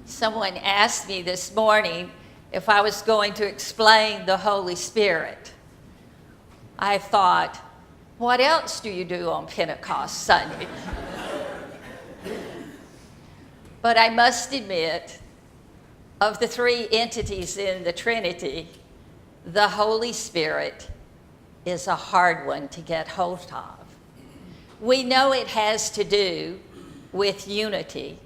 Someone asked me this morning if I was going to explain the Holy Spirit. I thought, what else do you do on Pentecost Sunday? But I must admit, of the three entities in the Trinity, the Holy Spirit is a hard one to get hold of. We know it has to do with unity.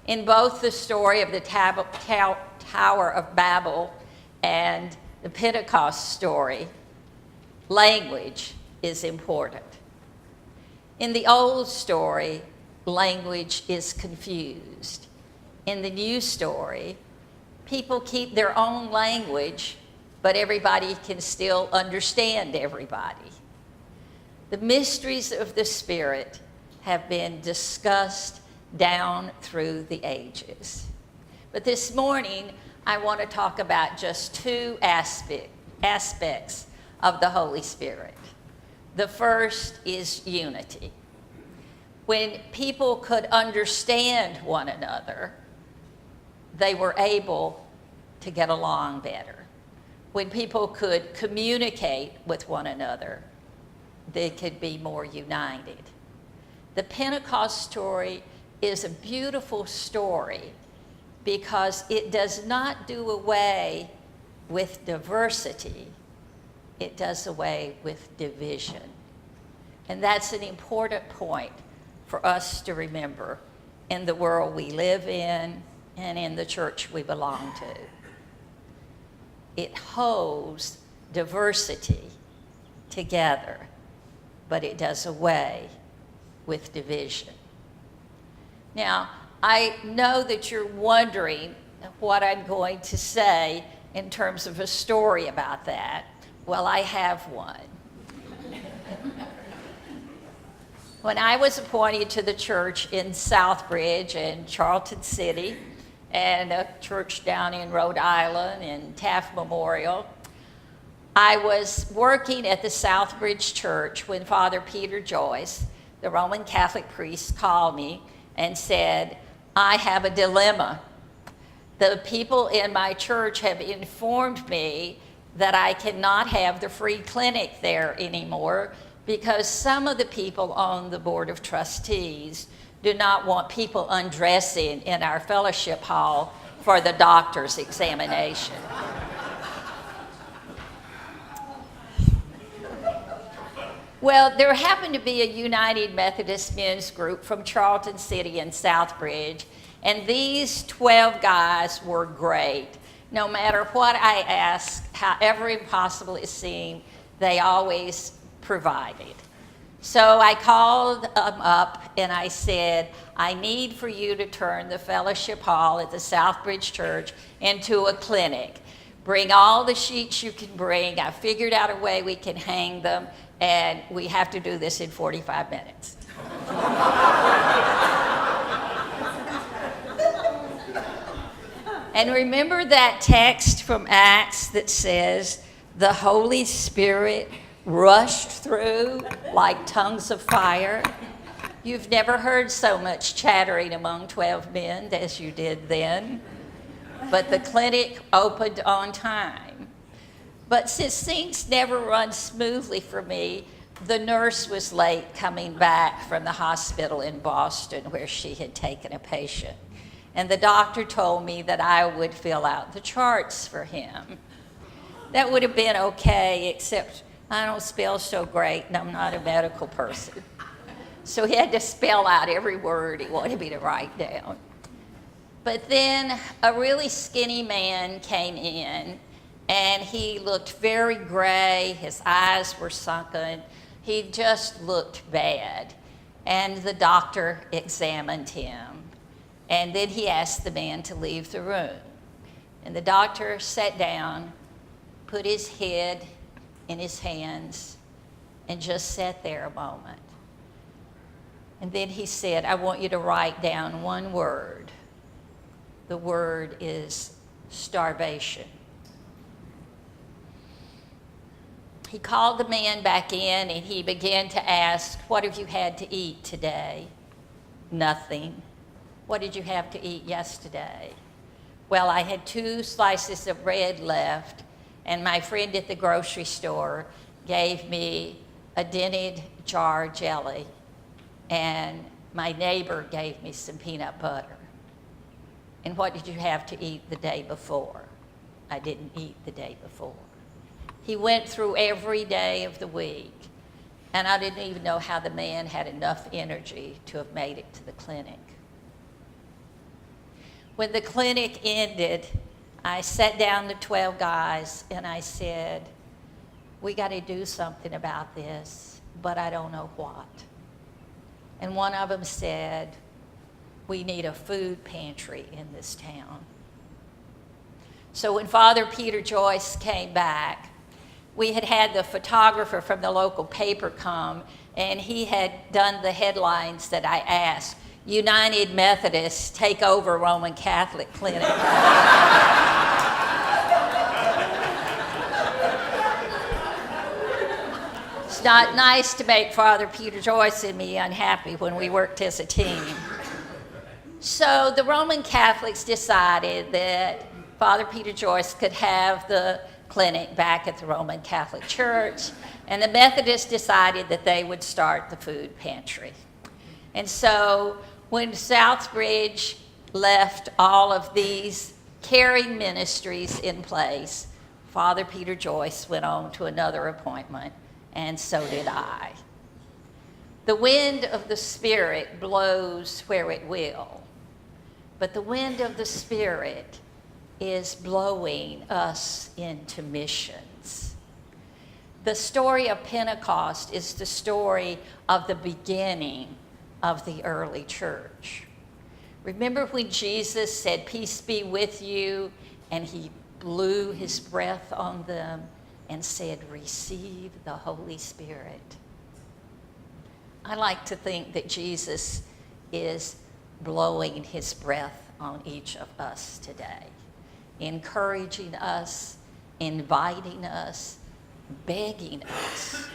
In both the story of the Tower of Babel and the Pentecost story, language is important. In the old story, language is confused. In the new story, people keep their own language, but everybody can still understand everybody. The mysteries of the Spirit have been discussed down through the ages. But this morning, I want to talk about just two aspects of the Holy Spirit. The first is unity. When people could understand one another, they were able to get along better. When people could communicate with one another, they could be more united. The Pentecost story is a beautiful story because it does not do away with diversity, it does away with division. And that's an important point for us to remember in the world we live in and in the church we belong to. It holds diversity together, but it does away with division. Now, I know that you're wondering what I'm going to say in terms of a story about that. Well, I have one. When I was appointed to the church in Southbridge and Charlton City, and a church down in Rhode Island in Taft Memorial, I was working at the Southbridge Church when Father Peter Joyce, the Roman Catholic priest, called me and said, I have a dilemma. The people in my church have informed me that I cannot have the free clinic there anymore because some of the people on the Board of Trustees do not want people undressing in our fellowship hall for the doctor's examination. Well, there happened to be a United Methodist men's group from Charlton City and Southbridge, and these 12 guys were great. No matter what I asked, however impossible it seemed, they always provided. So I called them up and I said, I need for you to turn the fellowship hall at the Southbridge Church into a clinic. Bring all the sheets you can bring. I figured out a way we can hang them, and we have to do this in 45 minutes. And remember that text from Acts that says, the Holy Spirit rushed through like tongues of fire? You've never heard so much chattering among 12 men as you did then. But the clinic opened on time. But since things never run smoothly for me, the nurse was late coming back from the hospital in Boston where she had taken a patient. And the doctor told me that I would fill out the charts for him. That would have been okay, except I don't spell so great and I'm not a medical person. So he had to spell out every word he wanted me to write down. But then a really skinny man came in and he looked very gray, his eyes were sunken, he just looked bad. And the doctor examined him. And then he asked the man to leave the room. And the doctor sat down, put his head in his hands, and just sat there a moment. And then he said, I want you to write down one word. The word is starvation. He called the man back in and he began to ask, what have you had to eat today? Nothing. What did you have to eat yesterday? Well, I had 2 slices of bread left, and my friend at the grocery store gave me a dented jar jelly, and my neighbor gave me some peanut butter. And what did you have to eat the day before? I didn't eat the day before. He went through every day of the week, and I didn't even know how the man had enough energy to have made it to the clinic. When the clinic ended, I sat down the 12 guys and I said, we got to do something about this, but I don't know what. And one of them said, we need a food pantry in this town. So when Father Peter Joyce came back, we had the photographer from the local paper come, and he had done the headlines that I asked. United Methodists take over Roman Catholic clinic. It's not nice to make Father Peter Joyce and me unhappy when we worked as a team. So the Roman Catholics decided that Father Peter Joyce could have the clinic back at the Roman Catholic Church, and the Methodists decided that they would start the food pantry. And so when Southbridge left all of these caring ministries in place, Father Peter Joyce went on to another appointment, and so did I. The wind of the Spirit blows where it will, but the wind of the Spirit is blowing us into missions. The story of Pentecost is the story of the beginning of the early church. Remember when Jesus said, "Peace be with you," and he blew his breath on them and said, "Receive the Holy Spirit." I like to think that Jesus is blowing his breath on each of us today, encouraging us, inviting us, begging us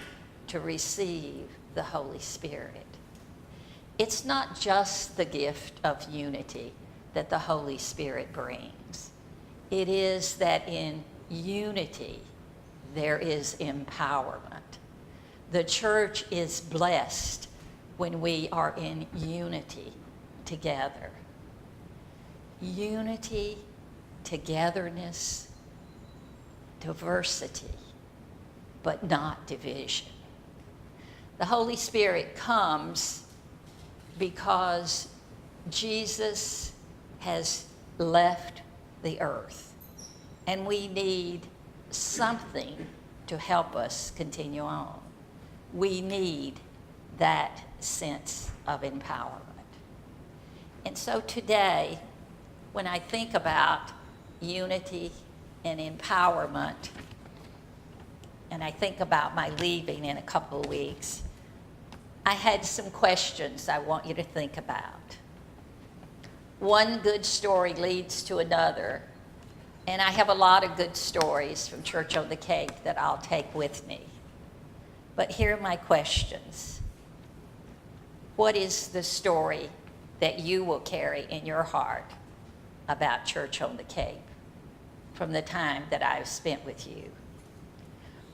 to receive the Holy Spirit. It's not just the gift of unity that the Holy Spirit brings. It is that in unity there is empowerment. The church is blessed when we are in unity together. Unity, togetherness, diversity, but not division. The Holy Spirit comes because Jesus has left the earth, and we need something to help us continue on. We need that sense of empowerment. And so today, when I think about unity and empowerment, and I think about my leaving in a couple of weeks, I had some questions I want you to think about. One good story leads to another, and I have a lot of good stories from Church on the Cape that I'll take with me. But here are my questions. What is the story that you will carry in your heart about Church on the Cape from the time that I've spent with you?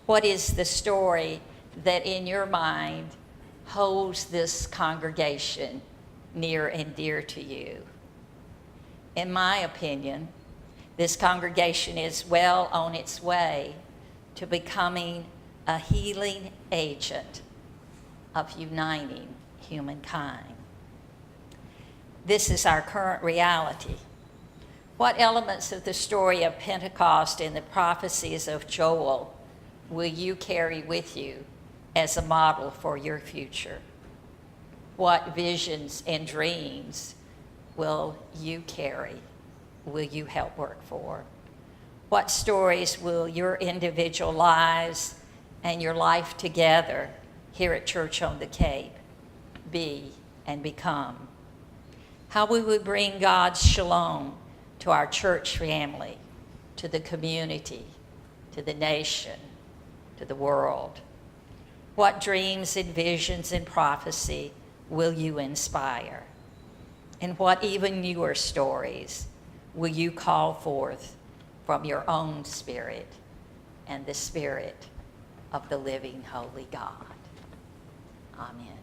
What is the story that in your mind holds this congregation near and dear to you? In my opinion, this congregation is well on its way to becoming a healing agent of uniting humankind. This is our current reality. What elements of the story of Pentecost and the prophecies of Joel will you carry with you as a model for your future? What visions and dreams will you carry? Will you help work for? What stories will your individual lives and your life together here at Church on the Cape be and become? How will we bring God's shalom to our church family, to the community, to the nation, to the world? What dreams and visions and prophecy will you inspire? And what even newer stories will you call forth from your own spirit and the spirit of the living holy God? Amen.